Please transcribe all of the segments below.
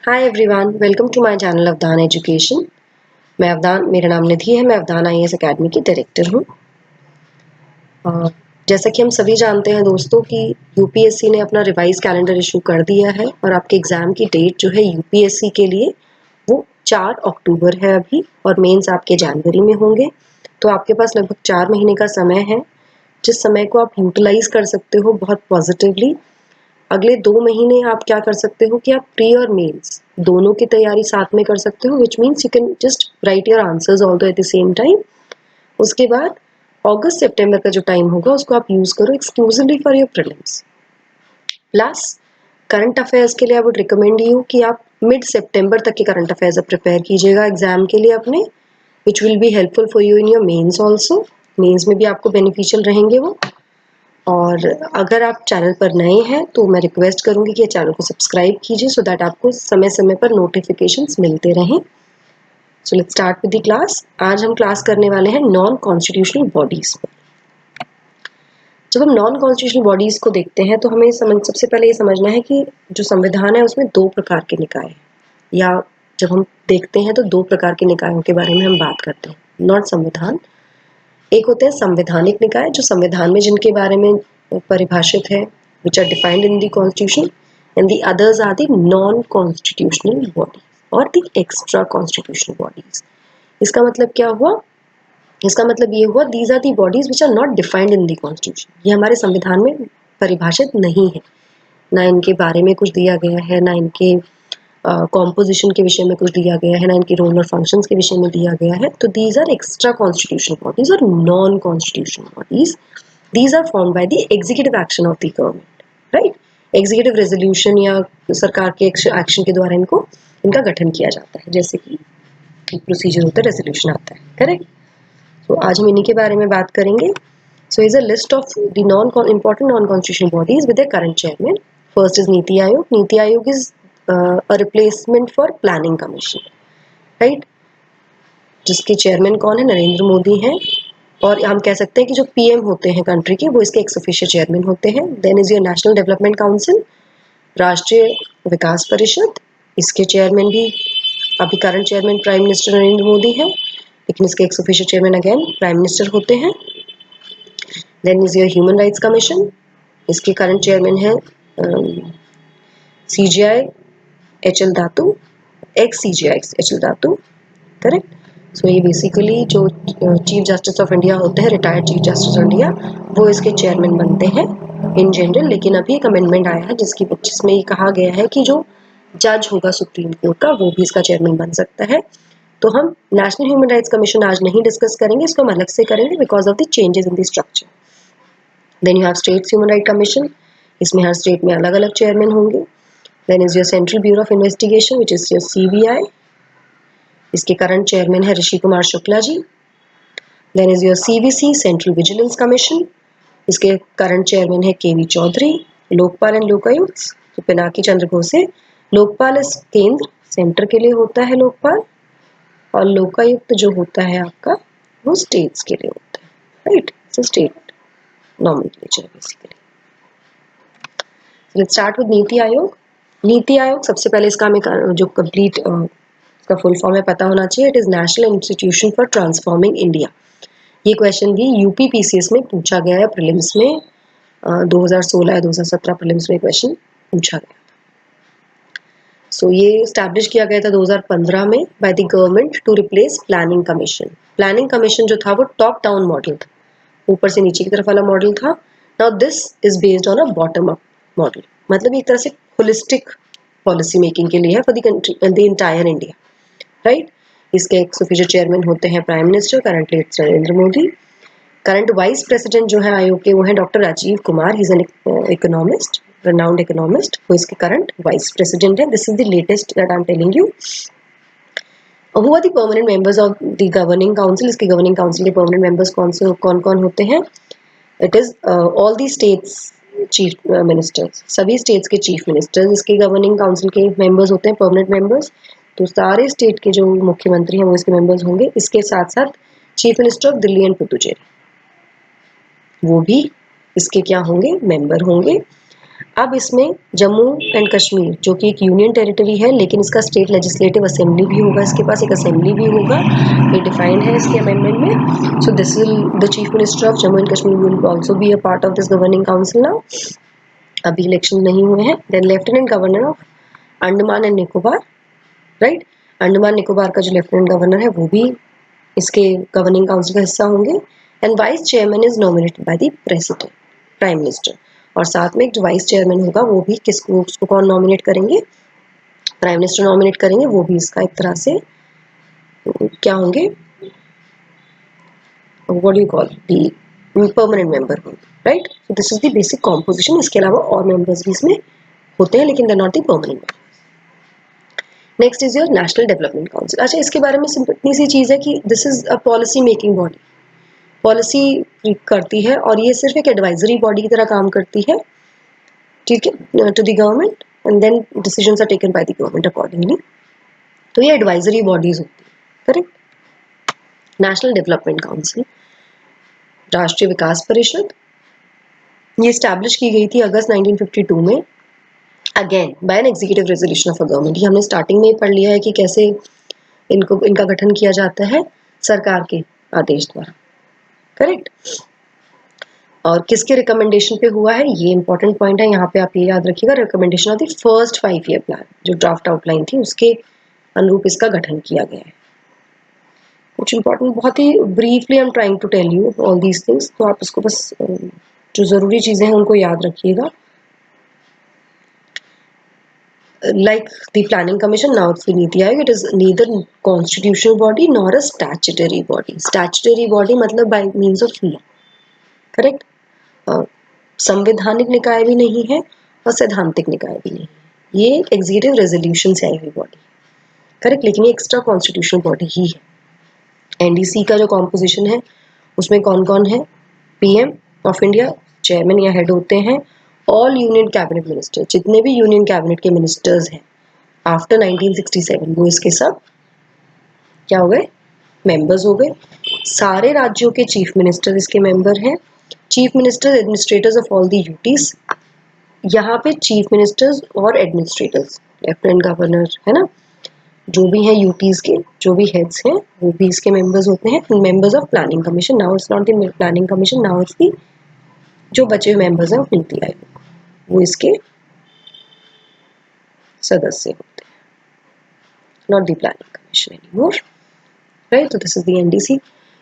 Hi everyone, welcome to my channel Avadhan education. मैं अवधान, मेरा नाम निधि है। मैं अवधान आईएएस एकेडमी की डायरेक्टर हूँ। जैसा कि हम सभी जानते हैं दोस्तों कि यूपीएससी ने अपना रिवाइज कैलेंडर इशू कर दिया है और आपके एग्ज़ाम की डेट जो है यूपीएससी के लिए वो 4 अक्टूबर है अभी, और मेंस आपके जनवरी में होंगे। तो आपके पास लगभग 4 महीने का समय है, जिस समय को आप यूटिलाइज कर सकते हो बहुत पॉजिटिवली। अगले 2 महीने आप क्या कर सकते हो कि आप प्री और मेंस दोनों की तैयारी साथ में कर सकते हो, which means you can just right your answers although eight the same time. उसके बाद अगस्त सितंबर का जो टाइम होगा उसको आप यूज करो exclusively for your prelims. Plus current affairs के लिए आई वुड रिकमेंड यू कि आप मिड सितंबर तक के करंट अफेयर्स प्रिपेयर कीजिएगा एग्जाम के लिए अपने, which will be helpful for you in your mains also. Mains में भी आपको बेनिफिशियल रहेंगे वो। और अगर आप चैनल पर नए हैं तो मैं रिक्वेस्ट करूंगी कि चैनल को सब्सक्राइब कीजिए सो दैट आपको समय समय पर नोटिफिकेशंस मिलते रहें। So let's start with the class. आज हम क्लास करने वाले हैं नॉन कॉन्स्टिट्यूशनल बॉडीज पर। जब हम नॉन कॉन्स्टिट्यूशनल बॉडीज को देखते हैं तो हमें सबसे पहले ये समझना है कि जो संविधान है उसमें 2 प्रकार के निकाय हैं, या जब हम देखते हैं तो 2 प्रकार के निकायों के बारे में हम बात करते हैं। नॉट संविधान, एक होते हैं संवैधानिक निकाय जो संविधान में जिनके बारे में परिभाषित है, which are defined in the constitution, and the others are the non constitutional bodies और द एक्स्ट्रा कॉन्स्टिट्यूशनल बॉडीज। इसका मतलब क्या हुआ? इसका मतलब ये हुआ these are the bodies which are not defined in the constitution. ये हमारे संविधान में परिभाषित नहीं है, ना इनके बारे में कुछ दिया गया है, ना इनके कॉम्पोजिशन के विषय में कुछ दिया गया है, ना इनके रोल और फंक्शंस के विषय में दिया गया है। तो these are extra constitutional bodies और non constitutional bodies. These are formed by the executive action of the government, right. Executive resolution या सरकार के एक्शन के द्वारा इनका गठन किया जाता है, जैसे कि एक प्रोसीजर होता है, रेजोल्यूशन आता है, करेक्ट। तो आज हम इन्हीं के बारे में बात करेंगे। So is a list of the important non-constitutional bodies with their current chairman. First is नीति Aayog. NITI Aayog is a replacement for planning commission, right? जिसके चेयरमैन कौन है? नरेंद्र मोदी हैं। और हम कह सकते हैं कि जो पीएम होते हैं कंट्री के, वो इसके एक्स ऑफिशियल चेयरमैन होते हैं। Then is your national development council, राष्ट्रीय विकास परिषद। इसके चेयरमैन भी अभी current chairman prime minister Narendra Modi हैं, लेकिन इसके ex official chairman again prime minister होते हैं। Then is your human rights commission, इसके करंट चेयरमैन है CJI HL Dattu, ex CJI HL Dattu, correct. So ये बेसिकली जो चीफ जस्टिस ऑफ इंडिया होते हैं, retired chief justice of India, वो इसके चेयरमैन बनते हैं इन जनरल। लेकिन अभी एक अमेंडमेंट आया है जिसमें ये कहा गया है कि जो जज होगा सुप्रीम कोर्ट का, वो भी इसका चेयरमैन बन सकता है। तो हम नेशनल ह्यूमन राइट्स कमीशन आज नहीं डिस्कस करेंगे, इसको हम अलग से करेंगे because of the changes in the structure. Then you have states human right commission, इसमें हर स्टेट में अलग अलग चेयरमैन होंगे। Then is your central bureau of investigation which is your CBI, इसके करंट चेयरमैन है Rishi Kumar Shukla ji. Then is your CVC central vigilance commission, इसके current chairman है केवी चौधरी। लोकपाल एंड लोकायुक्त तो पिनाकी चंद्र घोष है। लोकपाल इस केंद्र सेंटर के लिए होता है लोकपाल, और लोकायुक्त जो होता है आपका वो स्टेट्स के लिए होता है, right. So state nomenclature basically. Let's start with NITI Aayog. NITI Aayog सबसे पहले इसका हमें जो कंप्लीट इसका फुल फॉर्म है पता होना चाहिए। It is national institution for transforming India. ये क्वेश्चन भी यूपीपीसीएस में पूछा गया है प्रीलिम्स में, 2016 या 2017 प्रीलिम्स में क्वेश्चन पूछा गया। सो ये स्टैब्लिश किया गया था 2015 में by the government to replace planning commission. Planning commission जो था वो टॉप डाउन मॉडल था, ऊपर से नीचे की तरफ वाला मॉडल था। Now this is based on a bottom up model, मतलब एक तरह से होलिस्टिक पॉलिसी मेकिंग के लिए है for the country, the entire India, right. इसके एक्स ऑफिशियल चेयरमैन होते हैं prime minister, currently it's Narendra Modi. Current vice president जो है आयोग के वो है doctor Rajiv Kumar, he is an economist, renowned economist, वो इसके करंट वाइस प्रेसिडेंट है। This is the latest that I am telling you. Who are the permanent members of the governing council? इसके governing council के permanent members कौन कौन होते हैं? It is all the states chief ministers, सभी states के chief ministers इसके governing council के members होते हैं, permanent members। तो सारे state के जो मुख्यमंत्री हैं वो इसके members होंगे। इसके साथ साथ chief minister of Delhi and Puducherry वो भी इसके क्या होंगे? member होंगे। अब इसमें जम्मू एंड कश्मीर जो कि एक यूनियन टेरिटरी है, लेकिन इसका स्टेट लेजिस्लेटिव असेंबली भी होगा, इसके पास एक असेंबली भी होगा, ये डिफाइंड है इसके अमेंडमेंट में। So this will the chief minister of Jammu and Kashmir will also be a part of this governing council now. अभी इलेक्शन नहीं हुए हैं। Then lieutenant governor of Andaman and Nicobar, right, Andaman Nicobar का जो लेफ्टिनेंट गवर्नर है वो भी इसके गवर्निंग काउंसिल का हिस्सा होंगे। And vice chairman is nominated by the president, prime minister. और साथ में एक जो वाइस चेयरमैन होगा वो भी किसको, उसको कौन नॉमिनेट करेंगे, प्राइम मिनिस्टर नॉमिनेट करेंगे। वो भी इसका एक तरह से क्या होंगे, what do you call, the permanent member होंगे, right. So this is the basic composition. इसके अलावा और मेंबर्स भी इसमें होते हैं, लेकिन they not the permanent. Next is your national development council. अच्छा, इसके बारे में इतनी सी चीज़ है कि this is a policy making body, policy करती है और ये सिर्फ एक एडवाइजरी बॉडी की तरह काम करती है, ठीक है, to the government, and then decisions are taken by the government accordingly. तो ये एडवाइजरी बॉडीज होती है, करेक्ट। नेशनल डेवलपमेंट काउंसिल, राष्ट्रीय विकास परिषद, ये स्टैब्लिश की गई थी अगस्त 1952 में, again by an executive resolution of a government. ये हमने स्टार्टिंग में ही पढ़ लिया है कि कैसे इनका गठन किया जाता है सरकार के आदेश द्वारा, करेक्ट। और किसके रिकमेंडेशन पे हुआ है, ये इंपॉर्टेंट पॉइंट है, यहाँ पे आप ये याद रखिएगा, recommendation of the first 5 year plan, जो ड्राफ्ट आउटलाइन थी उसके अनुरूप इसका गठन किया गया है। कुछ इंपॉर्टेंट, बहुत ही briefly I am trying to tell you all these things, तो आप इसको बस जो ज़रूरी चीज़ें हैं उनको याद रखिएगा। Like the planning commission, now it's the NITI Aayog, it is neither constitutional body nor a statutory body. Statutory body मतलब by means of law, correct. संवैधानिक निकाय भी नहीं है और सैद्धांतिक निकाय भी नहीं है, ये एग्जीक्यूटिव रेजोल्यूशन से आई हुई बॉडी, करेक्ट, लेकिन ये एक्स्ट्रा कॉन्स्टिट्यूशनल बॉडी ही है। एनडीसी का जो कॉम्पोजिशन है उसमें कौन कौन है, पीएम ऑफ इंडिया चेयरमैन या हेड होते हैं, ऑल यूनियन कैबिनेट मिनिस्टर, जितने भी यूनियन कैबिनेट के मिनिस्टर्स हैं आफ्टर 1967 वो इसके सब क्या हो गए, मेंबर्स हो गए। सारे राज्यों के चीफ मिनिस्टर इसके मेंबर हैं। Chief minister administrators of all the UTs, यहाँ पे चीफ मिनिस्टर्स और एडमिनिस्ट्रेटर्स, लेफ्टिनेंट गवर्नर है ना, जो भी हैं यूटीज के जो भी हेड्स हैं वो भी इसके मेंबर्स होते हैं। Members of planning commission, now it's not the planning commission, now it's the जो बचे हुए मेंबर्स हैं नीति आयोग, वो इसके सदस्य होते हैं, not the planning commission anymore, right. तो दिस इज द एनडीसी।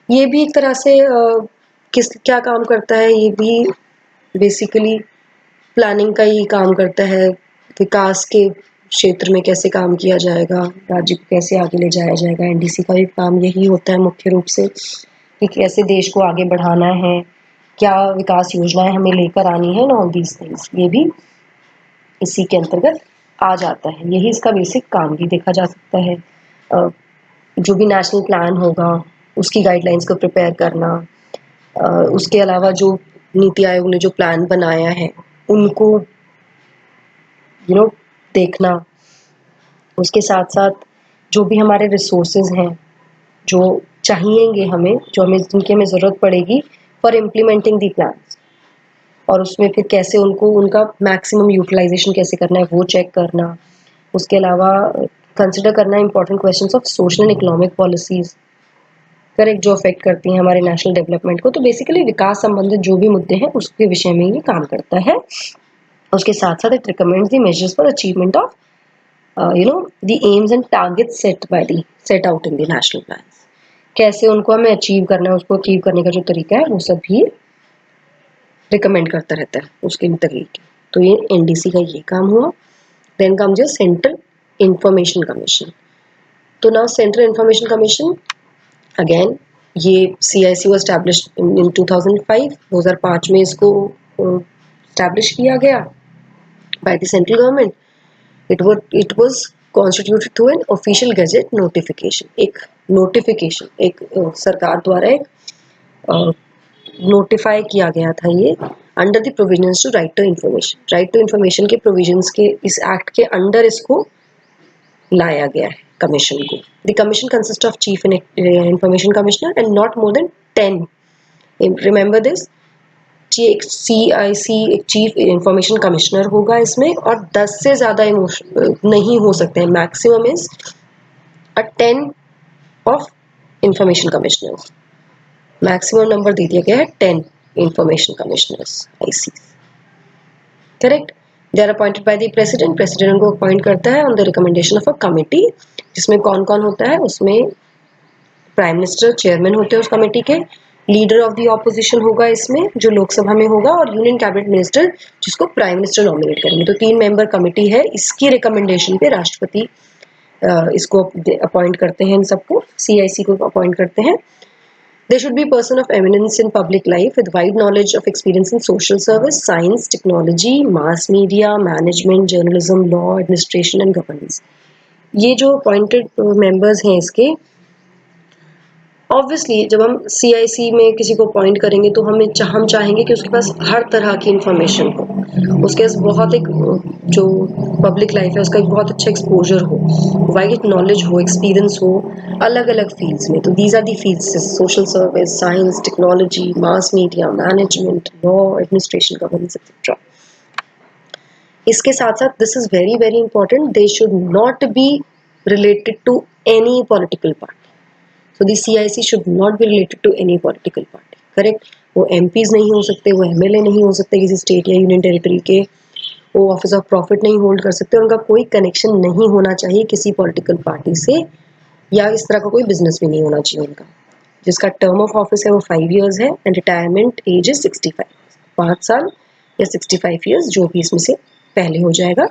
ये भी एक तरह से किस क्या काम करता है, ये भी बेसिकली प्लानिंग का ही काम करता है, विकास के क्षेत्र में कैसे काम किया जाएगा, राज्य को कैसे आगे ले जाया जाएगा। एनडीसी का भी काम यही होता है मुख्य रूप से कि कैसे देश को आगे बढ़ाना है, क्या विकास योजनाएं हमें लेकर आनी है, ऑल दीज थिंग्स, ये भी इसी के अंतर्गत आ जाता है। यही इसका बेसिक काम भी देखा जा सकता है। जो भी नेशनल प्लान होगा उसकी गाइडलाइंस को प्रिपेयर करना, उसके अलावा जो नीति आयोग ने जो प्लान बनाया है उनको देखना, उसके साथ साथ जो भी हमारे रिसोर्सेज हैं जो चाहिएंगे हमें, जिनकी हमें ज़रूरत पड़ेगी फॉर इम्प्लीमेंटिंग दी प्लान्स, और उसमें फिर कैसे उनका मैक्सिमम यूटिलाइजेशन कैसे करना है वो चेक करना। उसके अलावा कंसिडर करना important questions of social and economic policies, correct, जो अफेक्ट करती हैं हमारे नेशनल डेवलपमेंट को। तो बेसिकली विकास संबंधित जो भी मुद्दे हैं उसके विषय में ये काम करता है। उसके साथ साथ it recommends the measures for achievement of the AIIMS and targets set out in the national plans, कैसे उनको हमें अचीव करना है, उसको अचीव करने का जो तरीका है वो सब भी रिकमेंड करता रहता है उसके तरीके। तो ये एनडीसी का ये काम हुआ। Then comes your central information commission. तो now central information commission, again ये CIC वाज एस्टैब्लिश्ड इन 2005 में इसको एस्टैब्लिश किया गया by the central government. It was constituted through an official gazette notification, एक नोटिफिकेशन, एक सरकार द्वारा एक नोटिफाई किया गया था ये, under the provisions to right to information. Right to information के प्रोविजंस के इस एक्ट के अंडर इसको लाया गया है कमीशन को। The commission consist of chief information commissioner and not more than 10, remember this, CIC एक चीफ इंफॉर्मेशन कमिश्नर होगा इसमें, और 10 से ज़्यादा नहीं हो सकते हैं। Maximum is 10 of information commissioners. Maximum number दे दिया गया है 10 information commissioners IC। Correct. They are appointed by the president. President उनको अपॉइंट करता है on the recommendation of a committee, जिसमें कौन कौन होता है, उसमें प्राइम मिनिस्टर चेयरमैन होते हैं उस कमेटी के, लीडर ऑफ द ऑपोजिशन होगा इसमें जो लोकसभा में होगा, और यूनियन कैबिनेट मिनिस्टर जिसको प्राइम मिनिस्टर नॉमिनेट करेंगे। तो 3 मेंबर कमेटी है, इसकी रिकमेंडेशन पे राष्ट्रपति इसको अपॉइंट करते हैं, इन सबको CIC को अपॉइंट करते हैं। They should be a person of eminence in public life with wide knowledge of experience in social service, science, technology, mass media, management, journalism, law, administration and governance। ये जो appointed members हैं इसके, obviously जब हम CIC में किसी को appoint करेंगे तो हम चाहेंगे कि उसके पास हर तरह की इंफॉर्मेशन हो, उसके पास बहुत एक जो पब्लिक लाइफ है उसका एक बहुत अच्छा एक्सपोजर हो, वाइड नॉलेज हो, एक्सपीरियंस हो अलग अलग फील्ड्स में। तो these are the fields: social service, science, technology, mass media, management, law, administration, governance etcetera. इसके साथ साथ this is very very important, they should not be related to any political party. So the CIC should not be related to any political party, correct? वो MPs नहीं हो सकते, वो MLA नहीं हो सकते किसी स्टेट या यूनियन टेरिटरी के, वो ऑफिस ऑफ प्रॉफिट नहीं होल्ड कर सकते, उनका कोई कनेक्शन नहीं होना चाहिए किसी पॉलिटिकल पार्टी से, या इस तरह का कोई बिजनेस भी नहीं होना चाहिए उनका। जिसका टर्म ऑफ ऑफिस है वो 5 years है, एंड रिटायरमेंट एज इज 65, 5 साल या 65 years, जो भी इसमें से पहले हो जाएगा।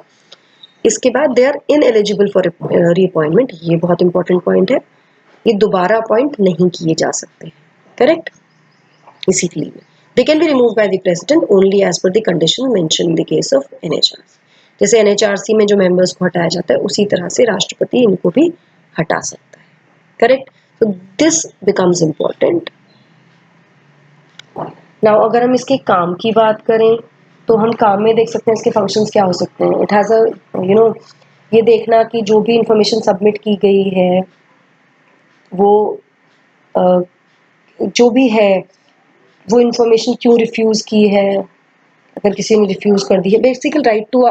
इसके बाद they are ineligible for reappointment, ये बहुत इंपॉर्टेंट पॉइंट है, ये दोबारा अपॉइंट नहीं किए जा सकते, करेक्ट, इसी फील्ड में। They can be remove by the president only as per the condition mention in the case of NHRC। जैसे NHRC में जो मेंबर्स को हटाया जाता है उसी तरह से राष्ट्रपति इनको भी हटा सकता है, करेक्ट। तो दिस बिकम्स इम्पोर्टेंट। नाउ अगर हम इसके काम की बात करें तो हम काम में देख सकते हैं इसके फंक्शंस क्या हो सकते हैं। इट हैज़ अ ये देखना कि जो भी इंफॉर्मेशन सबमिट की गई है वो जो भी है वो इंफॉर्मेशन क्यों रिफ्यूज़ की है, अगर किसी ने रिफ्यूज़ कर दी है। बेसिकल राइट टू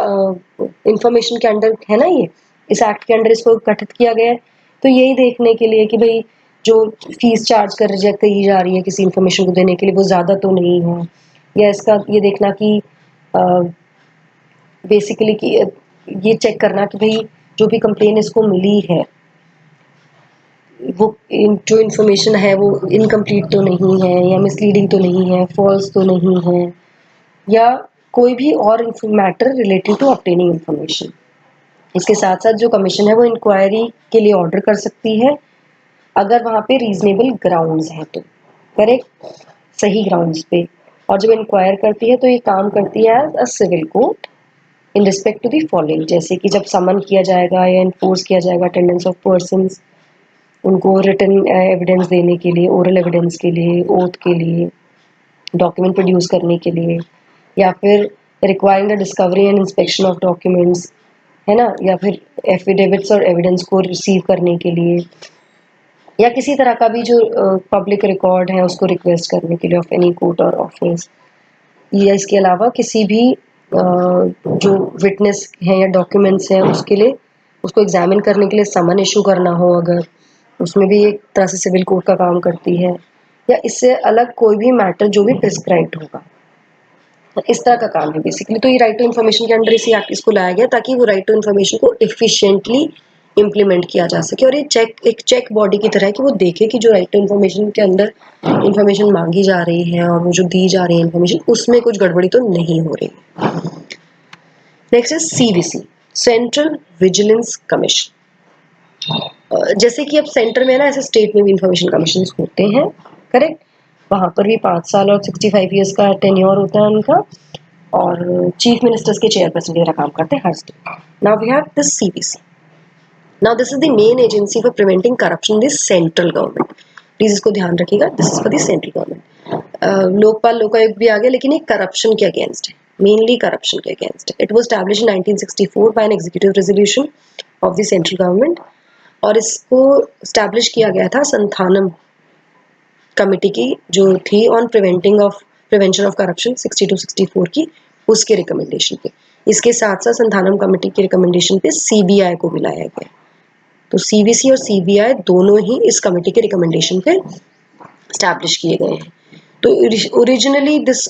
इंफॉर्मेशन के अंडर है ना, ये इस एक्ट के अंडर इसको गठित किया गया है। तो यही देखने के लिए कि भाई जो फीस चार्ज कर रिजेक्ट की जा रही है किसी इंफॉर्मेशन को देने के लिए वो ज़्यादा तो नहीं है, या इसका ये देखना कि बेसिकली कि ये चेक करना कि भाई जो भी कंप्लेन इसको मिली है वो जो इन्फॉर्मेशन है वो इनकम्प्लीट तो नहीं है, या मिसलीडिंग तो नहीं है, फॉल्स तो नहीं है, या कोई भी और matter related to obtaining information. इसके साथ साथ जो कमीशन है वो इंक्वायरी के लिए ऑर्डर कर सकती है अगर वहाँ पे रीजनेबल ग्राउंड्स हैं तो, करेक्ट, सही ग्राउंड्स पे। और जब इंक्वायर करती है तो ये काम करती है as a civil court in respect to the following, जैसे कि जब समन किया जाएगा या इन्फोर्स किया जाएगा अटेंडेंस ऑफ पर्सन्स, उनको रिटन एविडेंस देने के लिए, ओरल एविडेंस के लिए, ओथ के लिए, डॉक्यूमेंट प्रोड्यूस करने के लिए, या फिर requiring the discovery and inspection of documents, है ना, या फिर एफिडेविट्स और एविडेंस को रिसीव करने के लिए, या किसी तरह का भी जो पब्लिक रिकॉर्ड है उसको रिक्वेस्ट करने के लिए ऑफ एनी कोर्ट और ऑफिस, या इसके अलावा किसी भी जो विटनेस है या डॉक्यूमेंट्स हैं उसके लिए उसको एग्जामिन करने के लिए समन इशू करना हो, अगर उसमें भी एक तरह से सिविल कोर्ट का काम करती है, या इससे अलग कोई भी मैटर जो भी प्रिस्क्राइब्ड होगा, इस तरह का काम है बेसिकली। तो ये राइट टू इन्फॉर्मेशन के अंडर इसी एक्ट इसको लाया गया ताकि वो राइट टू इन्फॉर्मेशन को एफिशिएंटली इम्प्लीमेंट किया जा सके, और ये एक चेक बॉडी की तरह है कि वो देखे कि जो राइट टू इन्फॉर्मेशन के अंदर इन्फॉर्मेशन मांगी जा रही है और वो जो दी जा रही है इन्फॉर्मेशन उसमें कुछ गड़बड़ी तो नहीं हो रही। Next is CVC, central vigilance commission. जैसे कि अब सेंटर में ना ऐसे स्टेट में भी इंफॉर्मेशन कमीशन होते हैं, करेक्ट, वहाँ पर भी 5 साल और 65 ईयर्स का टेन्योर होता है उनका, और चीफ मिनिस्टर्स के चेयरपर्सन की तरह काम करते हैं हर state. Now we have this CVC। Now this is the main agency for preventing corruption in the central government. Please इसको ध्यान रखिएगा, this is for the central government. Lokpal Lokayukta भी आ गया लेकिन ये करप्शन के अगेंस्ट है, मेनली करप्शन के अगेंस्ट है। It was established in 1964 by an executive resolution of the central government, और इसको स्टैब्लिश किया गया था संथानम कमिटी की जो थी ऑन प्रिवेंशन ऑफ करप्शन 62-64 की, उसके रिकमेंडेशन पे। इसके साथ साथ संथानम कमेटी के रिकमेंडेशन पे सीबीआई को बुलाया गया। तो सीवीसी और सीबीआई दोनों ही इस कमेटी के रिकमेंडेशन पे स्टैब्लिश किए गए हैं। तो originally this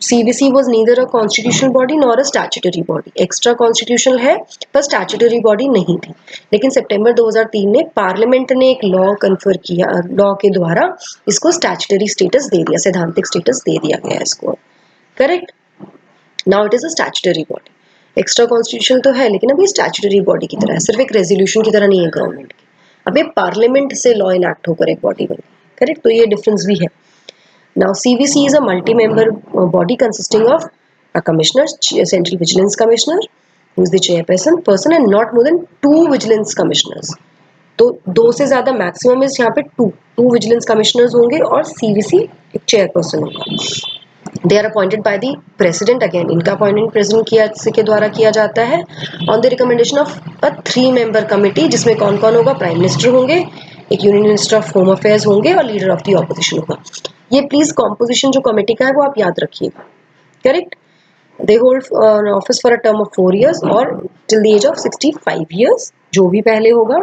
CVC was neither a constitutional body nor a statutory body, extra constitutional है पर स्टैट्यूटरी बॉडी नहीं थी। लेकिन सितंबर 2003 में पार्लियामेंट ने एक लॉ कन्फर किया, लॉ के द्वारा इसको स्टैट्यूटरी स्टेटस दे दिया, सैद्धांतिक स्टेटस दे दिया गया इसको। Correct, now it is a statutory body. Extra constitutional तो है लेकिन अभी स्टैट्यूटरी बॉडी की तरह है, सिर्फ एक रेजोल्यूशन की तरह नहीं है गवर्नमेंट की, अभी पार्लियामेंट से लॉ इनैक्ट होकर एक बॉडी बनी। करेक्ट, तो ये डिफरेंस भी है। Now, CVC is a multi-member body consisting of a commissioner, Central Vigilance Commissioner, who is the chairperson, and not more than 2 vigilance commissioners. तो 2 से ज़्यादा मैक्सिमम इस यहाँ पे 2 विजिलेंस कमिश्नर्स होंगे और सीवीसी एक चेयरपर्सन होगा। They are appointed by the president, again इनका अपॉइंटमेंट प्रेसिडेंट के द्वारा किया जाता है on the recommendation of a 3 member committee, जिसमें कौन कौन होगा, प्राइम मिनिस्टर होंगे, एक union minister of home affairs होंगे और लीडर ऑफ द ऑपोजिशन होगा। ये प्लीज कॉम्पोजिशन जो कमेटी का है वो आप याद रखिएगा। Correct, they hold office for a term of 4 years और till the age of 65 years, जो भी पहले होगा,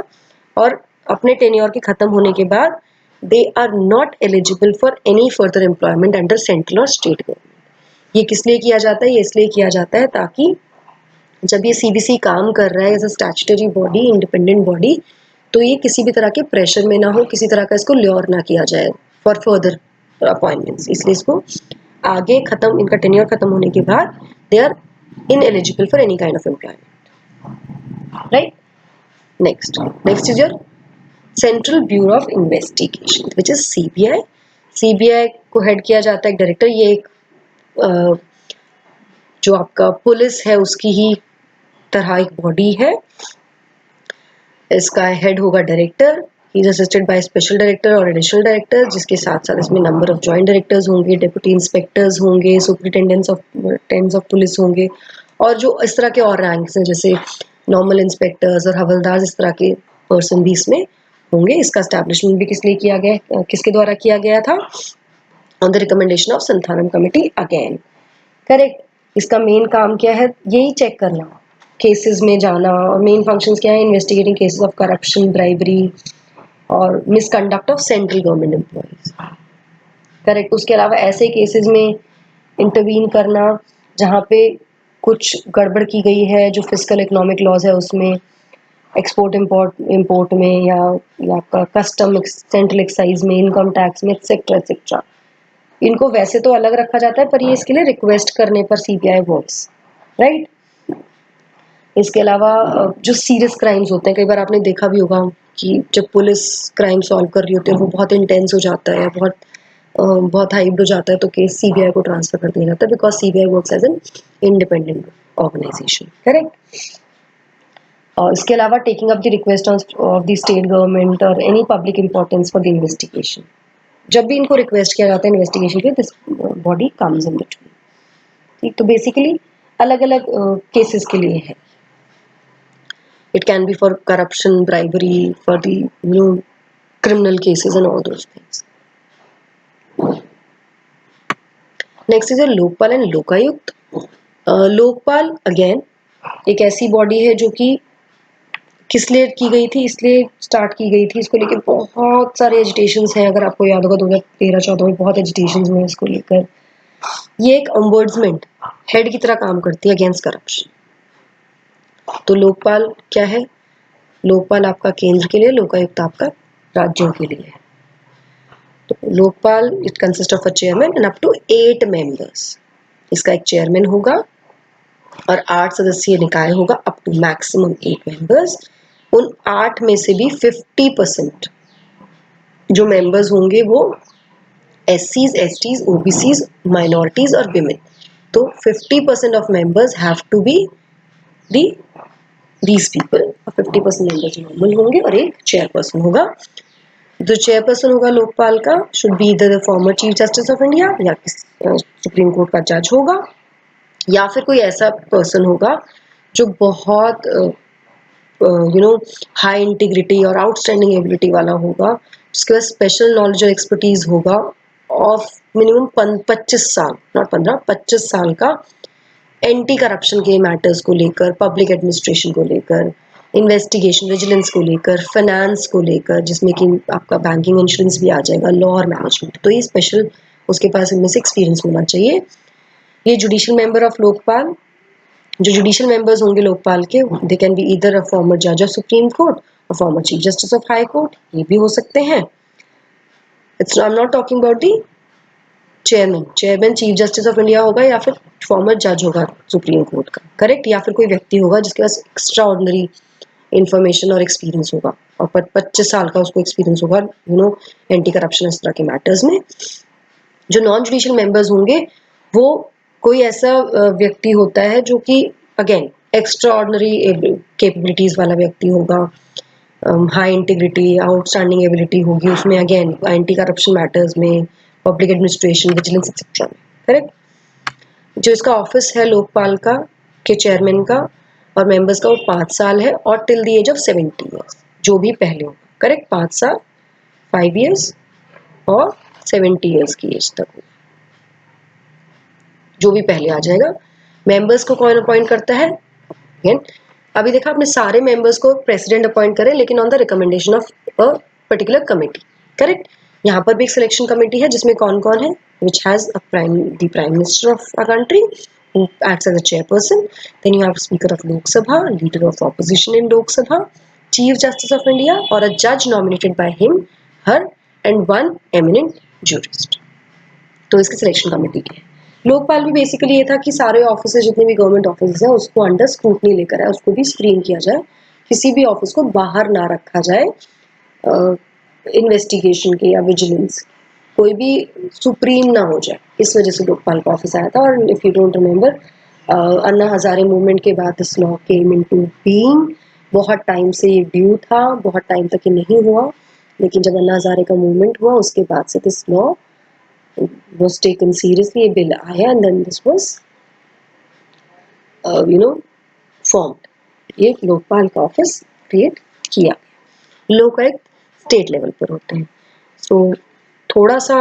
और अपने टेन्योर के खत्म होने के बाद they are not eligible for any further employment under central और स्टेट गवर्नमेंट। ये किस लिए किया जाता है? ये इसलिए किया जाता है ताकि जब ये सीबीसी काम कर रहा है as a statutory body, independent body, तो ये किसी भी तरह के प्रेशर में ना हो, किसी तरह का इसको ल्योर ना किया जाए फॉर फर्दर अपॉइंटमेंट्स। इसलिए इसको आगे खत्म, इनका टेन्योर खत्म होने के बाद they are ineligible for any kind of employment. Right, next is your central bureau of investigation which is CBI. CBI को हेड किया जाता है एक डायरेक्टर। ये एक जो आपका पुलिस है उसकी ही तरह एक बॉडी है। इसका हेड होगा director, he is assisted by special director और एडिशनल डायरेक्टर, जिसके साथ साथ इसमें नंबर ऑफ जॉइंट डायरेक्टर्स होंगे, डिप्टी इंस्पेक्टर्स होंगे, सुपरिटेंडेंट्स ऑफ पुलिस होंगे, और जो इस तरह के और रैंक्स हैं जैसे नॉर्मल इंस्पेक्टर्स और हवलदार, इस तरह के पर्सन भी इसमें होंगे। इसका एस्टैब्लिशमेंट भी किस लिए किया गया, किसके द्वारा किया गया था? On the recommendation of Santhanam committee again. Correct, इसका मेन काम क्या है? यही चेक करना, केसेस में जाना, और मेन फंक्शंस क्या है? Investigating cases of corruption, bribery और misconduct of central government employees. Correct, उसके अलावा ऐसे केसेस में इंटरवीन करना जहाँ पे कुछ गड़बड़ की गई है, जो फिजिकल इकोनॉमिक लॉज है उसमें, एक्सपोर्ट इम्पोर्ट में, या आपका कस्टम, सेंट्रल एक्साइज में, इनकम टैक्स में, एक्सेट्रा एक्सेट्रा। इनको वैसे तो अलग रखा जाता है पर ये इसके लिए रिक्वेस्ट करने पर सीबीआई वर्क्स। राइट, इसके अलावा जो सीरियस क्राइम्स होते हैं, कई बार आपने देखा भी होगा कि जब पुलिस क्राइम सॉल्व कर रही होती है वो बहुत इंटेंस हो जाता है, बहुत हाइप्ड हो जाता है, तो केस सीबीआई को ट्रांसफर कर दिया जाता है because CBI works as an independent organisation. Correct, और इसके अलावा taking up the request of the state government और any public importance for the investigation. जब भी इनको रिक्वेस्ट किया जाता है इन्वेस्टिगेशन के, this body comes in between. ठीक, तो बेसिकली अलग अलग केसेस के लिए है। It can be for corruption, bribery, for the criminal cases and all those things. Next is a Lokpal and Lokayukta. Lokpal again एक ऐसी बॉडी है जो कि किस लिए की गई थी, इसलिए स्टार्ट की गई थी, इसको लेकर बहुत सारे एजिटेशंस हैं। अगर आपको याद होगा 2013-14 में बहुत एजिटेशंस हुए इसको लेकर। ये एक ombudsman हेड की तरह काम करती है अगेंस्ट करप्शन। तो लोकपाल क्या है? लोकपाल आपका केंद्र के लिए, लोकायुक्त आपका राज्यों के लिए है। तो Lokpal it consist of a chairman and up to 8 members. इसका एक चेयरमैन होगा और 8 सदस्यीय निकाय होगा, अप टू मैक्सिमम 8 मेंबर्स। उन 8 में से भी 50% जो मेंबर्स होंगे वो SCs, STs, OBCs, माइनॉरिटीज और विमेन। तो 50% of members have to be these people, 50% members normal होंगे और एक चेयरपर्सन होगा। जो चेयरपर्सन होगा लोकपाल का should be the former chief justice of India, या सुप्रीम कोर्ट का जज होगा, या फिर कोई ऐसा पर्सन होगा जो बहुत हाई इंटीग्रिटी और आउटस्टैंडिंग एबिलिटी वाला होगा, उसके पास स्पेशल नॉलेज और एक्सपर्टीज होगा ऑफ मिनिमम 25 साल, नॉट 15, 25 साल का एंटी करप्शन के मैटर्स को लेकर, पब्लिक एडमिनिस्ट्रेशन को लेकर, इन्वेस्टिगेशन विजिलेंस को लेकर, फाइनेंस को लेकर, जिसमें कि आपका बैंकिंग इंश्योरेंस भी आ जाएगा, लॉ और मैनेजमेंट। तो ये स्पेशल उसके पास इनमें से एक्सपीरियंस होना चाहिए। ये जुडिशियल मेंबर ऑफ लोकपाल, जो जुडिशियल मेंबर्स होंगे लोकपाल के, दे can be either a former जज ऑफ सुप्रीम कोर्ट और former chief justice of high court, ये भी हो सकते हैं। It's, I am not talking about the chairman chief justice of India होगा या फिर फॉर्मर जज होगा सुप्रीम कोर्ट का, करेक्ट, या फिर कोई व्यक्ति होगा जिसके पास एक्स्ट्रा ऑर्डिनरी इन्फॉर्मेशन और एक्सपीरियंस होगा और 25 साल का उसको एक्सपीरियंस होगा एंटी करप्शन इस तरह के मैटर्स में। जो नॉन जुडिशियल मेंबर्स होंगे वो कोई ऐसा व्यक्ति होता है जो कि अगेन एक्स्ट्रा ऑर्डिनरी कैपेबिलिटीज वाला व्यक्ति होगा, हाई इंटीग्रिटी, आउटस्टैंडिंग एबिलिटी होगी उसमें, अगेन एंटी करप्शन मैटर्स में, पब्लिक एडमिनिस्ट्रेशन, विजिलेंस एक्सेट्रा में, करेक्ट। जो इसका ऑफिस है लोकपाल का के चेयरमैन का और मेंबर्स का, वो 5 साल है और till the age of 70 years, जो भी पहले होगा, करेक्ट, 5 साल, 5 ईयर्स और 70 ईयर्स की एज तक, जो भी पहले आ जाएगा। मेंबर्स को कौन अपॉइंट करता है? अगेन अभी देखा आपने, सारे मेंबर्स को प्रेसिडेंट अपॉइंट करे लेकिन on the recommendation of a particular committee, correct. यहाँ पर भी एक सिलेक्शन कमेटी है जिसमें कौन कौन है, which has the prime minister of a country who acts as a chairperson, then you have speaker of Lok Sabha, leader of opposition in Lok Sabha, chief justice of India or a judge nominated by him, her and one eminent jurist। तो इसकी selection committee की है। लोकपाल भी basically ये था कि सारे office जितने भी गवर्नमेंट ऑफिस है उसको अंडर स्क्रूटनी लेकर आए, उसको भी स्क्रीन किया जाए, किसी भी ऑफिस को बाहर ना रखा जाए इन्वेस्टिगेशन के या विजिलेंस, कोई भी सुप्रीम ना हो जाए, इस वजह से लोकपाल का ऑफिस आया था। और if you don't remember, Anna Hazare movement के बाद this law came into being. बहुत टाइम से ये ड्यू था, बहुत टाइम तक ये नहीं हुआ, लेकिन जब अन्ना हजारे का मूवमेंट हुआ उसके बाद से this law was taken seriously, ये बिल आया and then this was formed, ये लोकपाल का ऑफिस क्रिएट किया। लोक आयुक्त स्टेट लेवल पर होते हैं। सो थोड़ा सा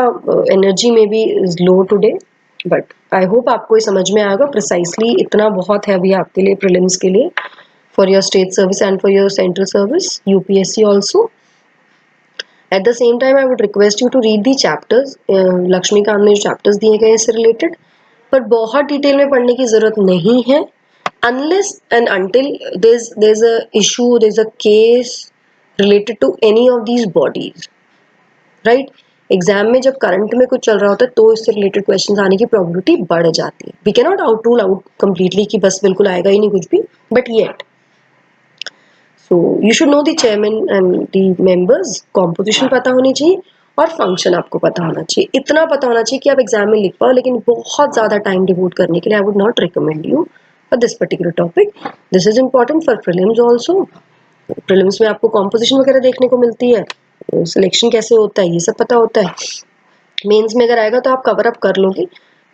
एनर्जी में भी is low today, but I hope आपको ये समझ में आएगा। प्रिसाइसली इतना बहुत है अभी आपके लिए प्रीलिम्स के लिए, for your state service and for your central service, UPSC also. At the same time I would request you to read the chapters, Laxmikanth ने जो चैप्टर्स दिए गए इससे रिलेटेड, पर बहुत डिटेल में पढ़ने की जरूरत नहीं है, unless and until there's a issue, there's a case related to any of these bodies, right? Exam में जब करंट में कुछ चल रहा होता है तो इससे रिलेटेड क्वेश्चंस आने की प्रोबेबिलिटी बढ़ जाती है। We can not out rule out completely कि बस बिल्कुल आएगा ही नहीं कुछ भी, but yet so you should know the chairman and the members, composition पता होनी चाहिए और फंक्शन आपको पता होना चाहिए। इतना पता होना चाहिए कि आप एग्जाम में लिख पाओ, लेकिन बहुत ज़्यादा टाइम डिवोट करने के लिए I would not recommend you for this particular topic. This is important for prelims also. Prelims में आपको कॉम्पोजिशन वगैरह देखने को मिलती है, सिलेक्शन कैसे होता है ये सब पता होता है। मेंस में अगर आएगा तो आप कवर अप कर लोगे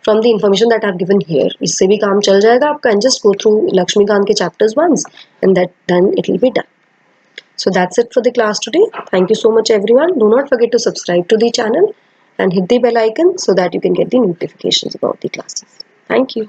from the information that I have given here, इससे भी काम चल जाएगा आपका। And just go through Laxmikanth के chapters once and that then it will be done. So that's it for the class today. Thank you so much everyone. Do not forget to subscribe to the channel and hit the bell icon so that you can get the notifications about the classes. Thank you.